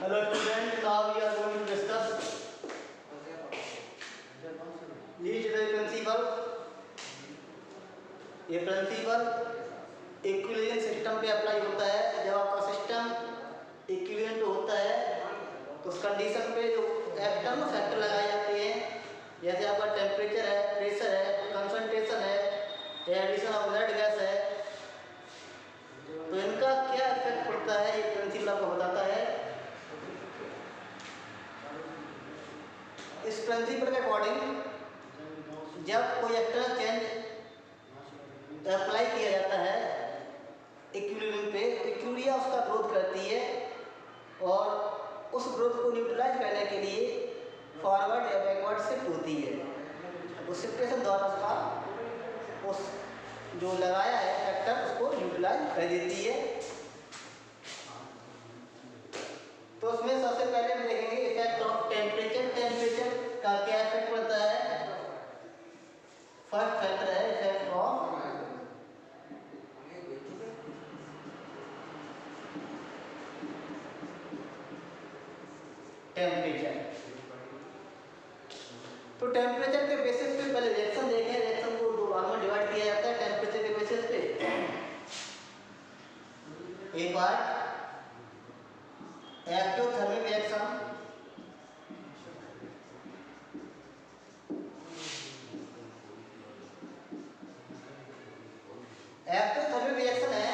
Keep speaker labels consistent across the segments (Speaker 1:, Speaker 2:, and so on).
Speaker 1: Hello students, now we are going to discuss least principle. ये principal equilibrium system पे apply होता है। जब आपका सिस्टम इक्विलिब्रियम पे होता है तो उस कंडीशन पे जो एक्सटर्नल फैक्टर लगाए जाते हैं, जैसे आपका टेम्परेचर है, प्रेशर है, कंसंट्रेशन है, एडिशन ऑफ ब्लड गैस है, तो इनका क्या इफेक्ट पड़ता है ये प्रिंसिपल आपको बताता है। इस प्रिंसिपल के अकॉर्डिंग जब कोई एक्सटर्नल चेंज अप्लाई किया जाता है इक्विलिब्रियम पे, इक्विलिब्रियम उसका ग्रोथ करती है और उस ग्रोथ को न्यूट्रलाइज करने के लिए फॉरवर्ड या बैकवर्ड शिफ्ट होती है। उस शिफ्टेशन द्वारा उसका उस जो लगाया है फैक्टर उसको न्यूट्रलाइज कर देती है। तो उसमें सबसे पहले हम देखेंगे इफेक्ट ऑफ टेम्परेचर। टेम्परेचर का क्या इफेक्ट पड़ता है? फर्स्ट फैक्टर है इफेक्ट ऑफ टेम्परेचर। तो टेम्परेचर के बेसिस पे पहले रिएक्शन देखें। रिएक्शन को दो भाग में डिवाइड किया जाता है टेम्परेचर के बेसिस पे। एक बार एक्टोथर्मिक रिएक्शन, एक्टोथर्मिक रिएक्शन है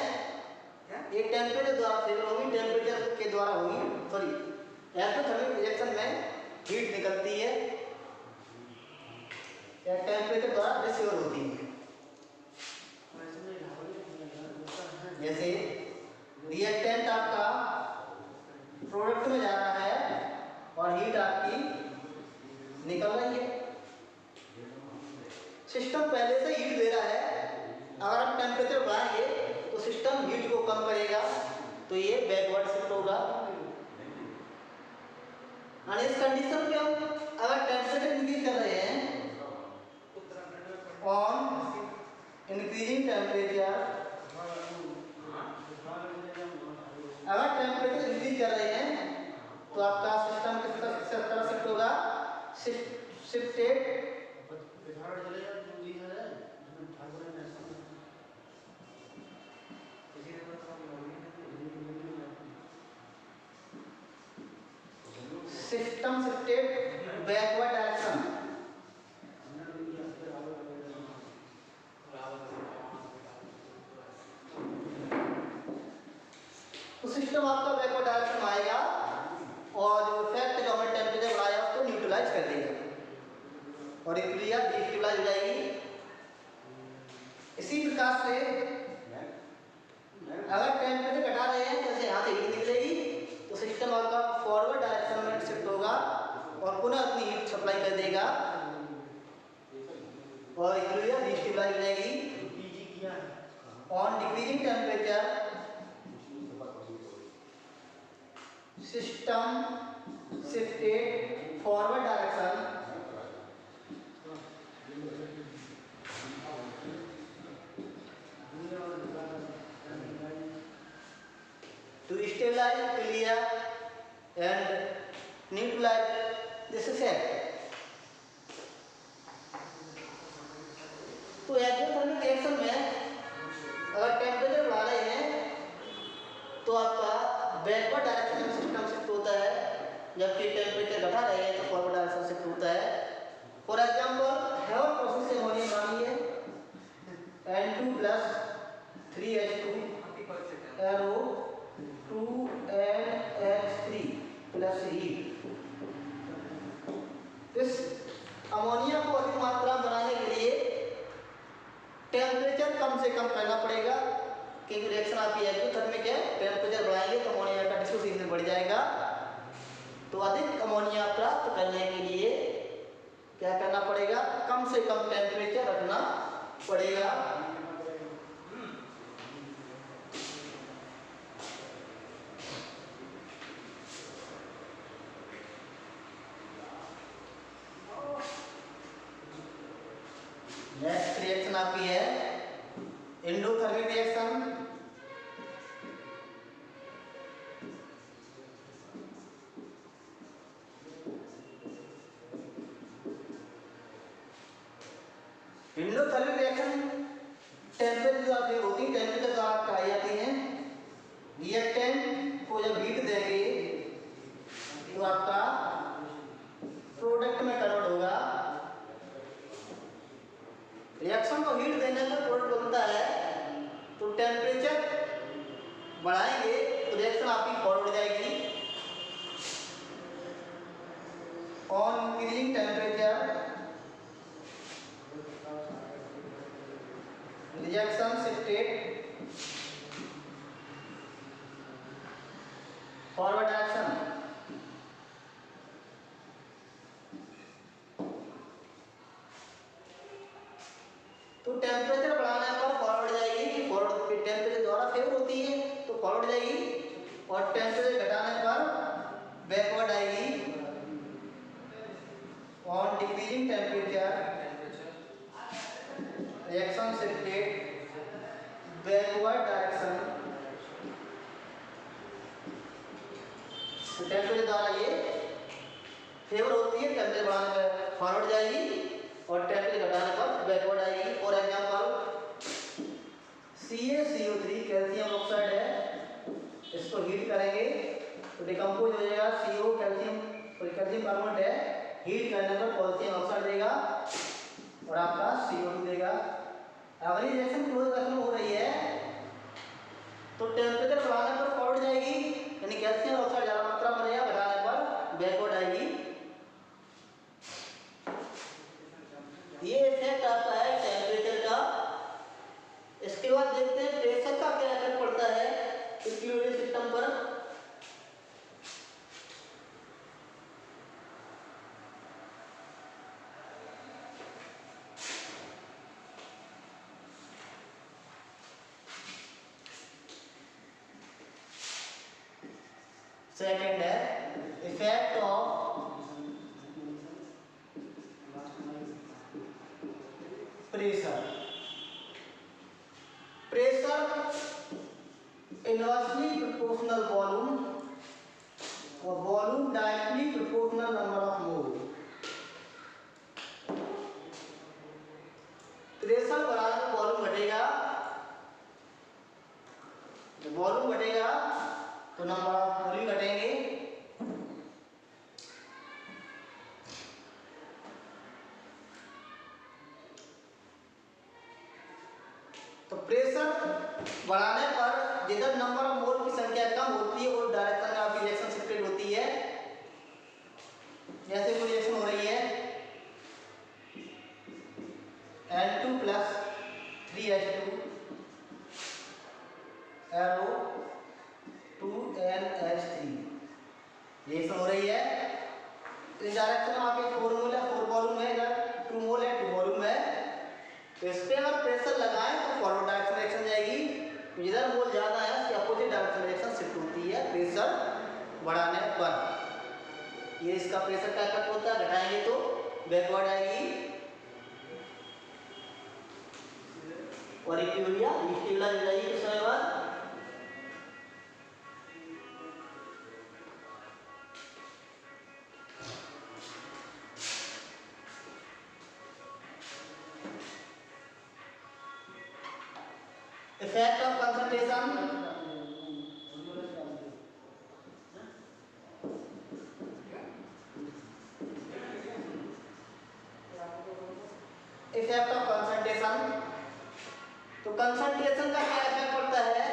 Speaker 1: एक टेम्परेचर द्वारा फेवर होगी, टेम्परेचर के द्वारा होगी। सॉरी, एक्टोथर्मिक रिएक्शन में हीट निकलती है या टेम्परेचर द्वारा रिसीवर होती है। जैसे रिएक्टेंट आपका प्रोडक्ट में जा रहा है और हीट आपकी निकल रही है। सिस्टम पहले से हीट दे रहा है, अगर हम टेम्परेचर बढ़ाएंगे तो सिस्टम हीट को कम करेगा, तो ये बैकवर्ड शिफ्ट होगा। और इस कंडीशन में हम अगर टेम्परेचर इंक्रीज कर रहे हैं ऑन इंक्रीजिंग टेम्परेचर, अगर टेम्परेचर इंक्रीज कर रहे हैं तो आपका सिस्टम किस तरह शिफ्ट होगा? Shifted system shifted backward direction. तो सिस्टम आपका बैकवर्ड डायरेक्शन आएगा और जो इफेक्ट जो हमने टेम्परेचर बढ़ाया उसको न्यूट्रलाइज कर देगा और इक्विलिब्रियम डिस्टेबलाइज हो जाएगी। इसी प्रकार से अगर टेम्परेचर घटा रहे हैं, जैसे यहाँ से हीट निकलेगी तो सिस्टम आपका फॉरवर्ड डायरेक्शन में शिफ्ट होगा और पुनः अपनी हीट सप्लाई कर देगा और इक्विलिब्रियम डिस्टेबलाइज हो जाएगी। On decreasing temperature system shifted forward direction to stabilize, clear and neutralize this effect. तो एक्टोथर्मिक रिएक्शन में अगर टेम्परेचर बढ़ा रहे हैं तो आपका बैकवर्ड डायरेक्शन में सिस्टम शिफ्ट होता है, जबकि टेम्परेचर घटा रहे हैं तो फॉरवर्ड डायरेक्शन शिफ्ट होता है। फॉर एग्जाम्पल हेवन प्रोसेस से अमोनिया बनानी है N2 + 3H2 arrow 2NH3 plus heat. इस अमोनिया को अधिक मात्रा में बनाने के लिए टेम्परेचर कम से कम करना पड़ेगा, क्योंकि रिएक्शन आपकी एक्टोथर्मिक है। टेम्परेचर बढ़ाएंगे तो अमोनिया का डिसोसिएशन बढ़ जाएगा। तो अधिक अमोनिया प्राप्त करने के लिए क्या करना पड़ेगा? कम से कम टेम्परेचर रखना पड़ेगा। नेक्स्ट रिएक्शन आपकी है एंडोथर्मिक रिएक्शन। टेम्परेचर द्वारा फेवर होती है, टेम्परेचर द्वारा कराई जाती हैं। रिएक्टेंट को जब हीट देंगे तो आपका प्रोडक्ट में कन्वर्ट होगा। रिएक्शन को हीट देने पर प्रोडक्ट बनता है, तो टेम्परेचर बढ़ाएंगे तो रिएक्शन आपकी फॉरवर्ड हो जाएगी। On increasing temperature reaction state forward direction. तो टेम्परेचर बढ़ाने पर फॉरवर्ड जाएगी कि फॉरवर्ड टेम्परेचर द्वारा फेवर होती है तो फॉरवर्ड जाएगी, और टेम्परेचर घटाने पर बैकवर्ड आएगी। On decreasing temperature reaction state backward direction. तो टेम्परेचर द्वारा ये फेवर होती है, टेम्परेचर बढ़ाने पर फॉरवर्ड जाएगी और टेम्परेचर घटाने पर बैकवर्ड आएगी। For example CaCO3 calcium oxide है, इसको हीट करेंगे तो डिकम्पोज हो जाएगा। CO कैल्शियम कार्बोनेट है, हीट करने पर कैल्शियम ऑक्साइड देगा और आपका CO2 देगा। अगर ये रिएक्शन क्लोज रिएक्शन हो रही है तो टेम्परेचर बढ़ाने पर फॉरवर्ड जाएगी, यानी कैल्शियम ऑक्साइड ज़्यादा मात्रा में रहेगा, घटाने पर बैकवर्ड आएगी। ये इफेक्ट आता है टेम्परेचर का। इसके बाद देखते हैं प्रेशर का क्या इफेक्ट पड़ता है इक्विलिब्रियम सिस्टम पर। सेकंड है effect of pressure. Pressure inversely proportional volume और volume directly proportional number of mole. Pressure बढ़ाने पर वॉल्यूम घटेगा, जब वॉल्यूम घटेगा तो नंबर ऑफ मोल भी घटेंगे। तो प्रेशर बढ़ाने पर जिधर नंबर ऑफ मोल की संख्या कम होती है वो डायरेक्शन में आपकी रिएक्शन स्प्रेड होती है। जैसे कोई रिएक्शन हो रही है N2 + 3H2 arrow 2NH3 reaction हो रही है। इस डायरेक्शन में आपके 4 मोल है, 4 वॉल्यूम है, इधर 2 मोल है, 2 वॉल्यूम है। तो इस पे अगर प्रेशर लगाएं तो फॉरवर्ड डायरेक्शन रिएक्शन जाएगी। जिधर मोल ज़्यादा है उसकी अपोजिट डायरेक्शन रिएक्शन शिफ्ट होती है प्रेशर बढ़ाने पर। ये इसका प्रेशर का इफेक्ट होता है, घटाएंगे तो बैकवर्ड आएगी और इक्विलिब्रियम स्टेबलाइज हो जाएगी कुछ समय बाद। Effect of concentration. Effect of concentration. तो कंसंट्रेशन का क्या इफेक्ट पड़ता है?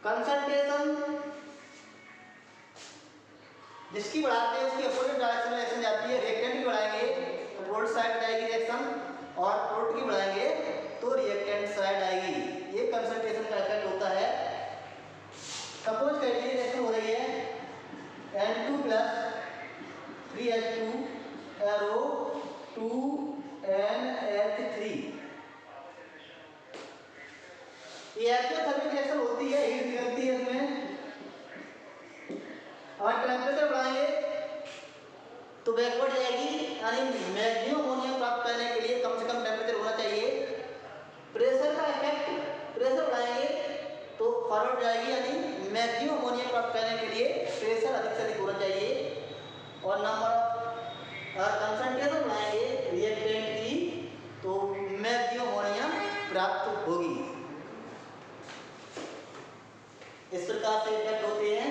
Speaker 1: कंसंट्रेशन जिसकी बढ़ाते हैं उसकी अपोजिट डायरेक्शन में रिएक्शन जाती है। रिएक्टेंट की बढ़ाएंगे तो प्रोडक्ट साइड जाएगी रिएक्शन, और प्रोडक्ट की बढ़ाएंगे तो रिएक्टेंट साइड आएगी। ये कंसंट्रेशन का इफेक्ट होता है। सपोज करिए रिएक्शन हो रही है N2 + 3H2 एरो 2NH3। ये एक्सोथर्मिक रिएक्शन होती है, हीट निकलती है इसमें, और टेम्परेचर बढ़ाएंगे तो बैकवर्ड जाएगी, यानी मैक्सिमम अमोनिया प्राप्त करने के लिए कम से कम टेम्परेचर होना चाहिए। प्रेशर का इफेक्ट, प्रेशर बढ़ाएंगे तो फॉरवर्ड जाएगी, यानी मैक्सिमम अमोनिया प्राप्त करने के लिए प्रेशर अधिक से अधिक होना चाहिए। और नंबर ऑफ कंसंट्रेशन बढ़ाएंगे रिएक्टेंट की तो मैक्सिमम अमोनिया प्राप्त प्राप्त होगी। इस प्रकार से इफेक्ट होते हैं।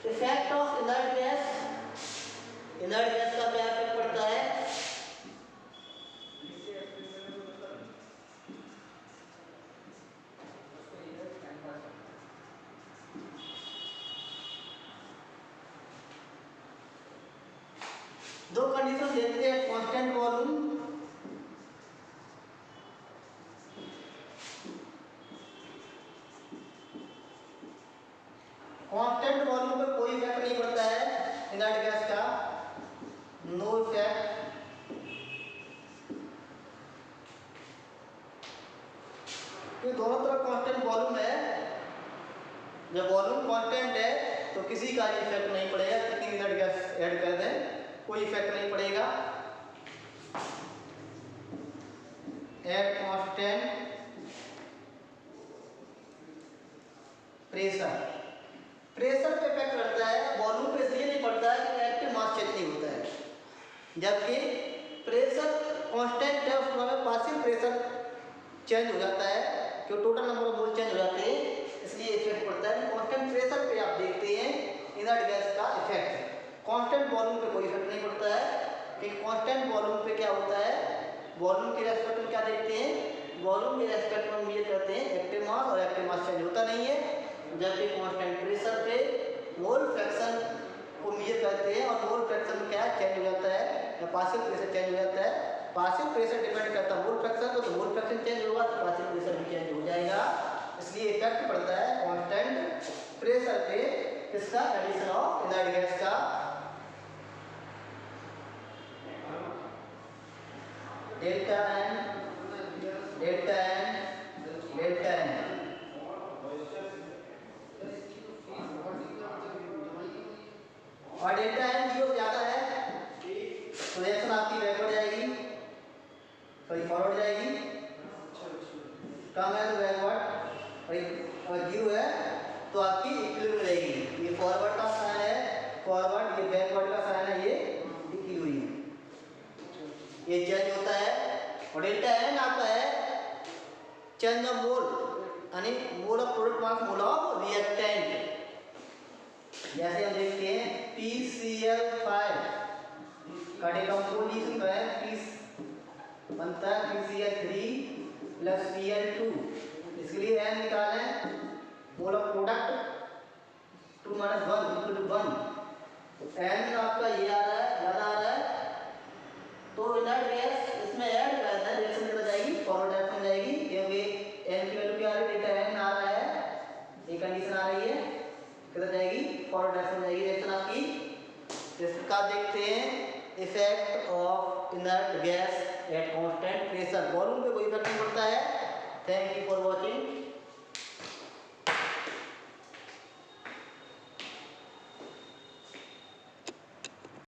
Speaker 1: Effect of inert gas, inert gas का क्या इफेक्ट पड़ता है? दो कंडीशन देखते हैं, कांस्टेंट वॉल्यूम, कांस्टेंट वॉल्यूम पे कोई इफेक्ट नहीं पड़ता है इनर्ट गैस का, नो इफेक्ट। तो दोनों तरफ कांस्टेंट वॉल्यूम है, जब वॉल्यूम कांस्टेंट है तो किसी का इफेक्ट नहीं पड़ेगा, कितनी इनर्ट गैस ऐड कर दें कोई इफेक्ट नहीं पड़ेगा। एट कांस्टेंट प्रेशर, प्रेशर पे इफेक्ट पड़ता है, वॉल्यूम पे इसलिए नहीं पड़ता है कि एक्टिव मास चेंज नहीं होता है, जबकि प्रेशर कांस्टेंट है उसमें पार्शियल प्रेशर चेंज हो जाता है, क्योंकि total number of mole change हो जाते हैं, इसलिए इफेक्ट पड़ता है। कांस्टेंट प्रेशर पे आप देखते हैं इनर्ट गैस का इफेक्ट, कांस्टेंट वॉल्यूम पे कोई इफेक्ट नहीं पड़ता है, कि कांस्टेंट वॉल्यूम पे क्या होता है, वॉल्यूम के रेस्पेक्ट में क्या देखते हैं, वॉल्यूम के रेस्पेक्ट में मेजर करते हैं एक्टिव मास, और एक्टिव मास चेंज होता नहीं है, जबकि कांस्टेंट प्रेशर पे मोल फ्रैक्शन को मेजर करते हैं, और मोल फ्रैक्शन क्या चेंज हो जाता है, या पार्शियल प्रेशर चेंज हो जाता है। पार्शियल प्रेशर डिपेंड करता है मोल फ्रैक्शन को, तो मोल फ्रैक्शन चेंज होगा तो पार्शियल प्रेशर भी चेंज हो जाएगा, इसलिए इफेक्ट पड़ता है कांस्टेंट प्रेशर पे किसका, एडिशन ऑफ इनर्ट गैस का। Delta n, delta n, delta n, और डेल्टा एन 0 ज्यादा है तो रिएक्शन आपकी बैकवर्ड जाएगी, सॉरी फॉरवर्ड जाएगी, कम है तो बैकवर्ड, और 0 है तो आपकी इक्विलिब्रियम रहेगी। ये फॉरवर्ड का साइन है फॉरवर्ड, ये बैकवर्ड का साइन है ये इक्विलिब्रियम, ये चेंज होता है। और डेल्टा एन आता है चेंज ऑफ मोल, यानी मोल of product mass mole of reactant. जैसे हम देखते हैं PCl5 का डिकम्पोजिशन करें, पीस बनता है PCl3 प्लस Cl2, इसके लिए n निकालें, mole of product 2 - 1 equal to 1, तो n आपका ये आ रहा है, ज़्यादा आ रहा है, तो इनर्ट गैस इसमें ऐड करना है, रिएक्शन कितना जाएगी, फॉरवर्ड डायरेक्शन जाएगी, क्योंकि n की वैल्यू क्या आ रही है, डेल्टा n आ रहा है, ये कंडीशन आ रही है, कितना जाएगी, फॉरवर्ड डायरेक्शन जाएगी रिएक्शन आपकी। इस प्रकार देखते हैं effect of inert gas at constant pressure, volume पे कोई इफेक्ट नहीं पड़ता है। Thank you for watching.